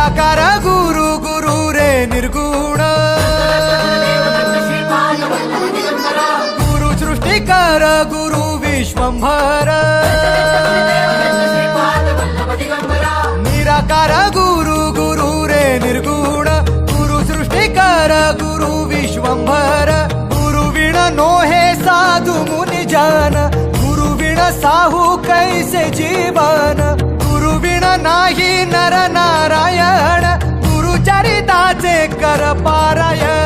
निराकार गुरु गुरु रे निर्गुण गुरु सृष्टिकर गुरु विश्वंभर निराकार गुरु गुरु रे निर्गुण गुरु सृष्टिकर गुरु विश्वंभर गुरु विण नोहे साधु मुनि जन गुरु विण साहू कैसे जीवन गुरु विण नाही नर नारायण गुरु चरिताचे कर पारायण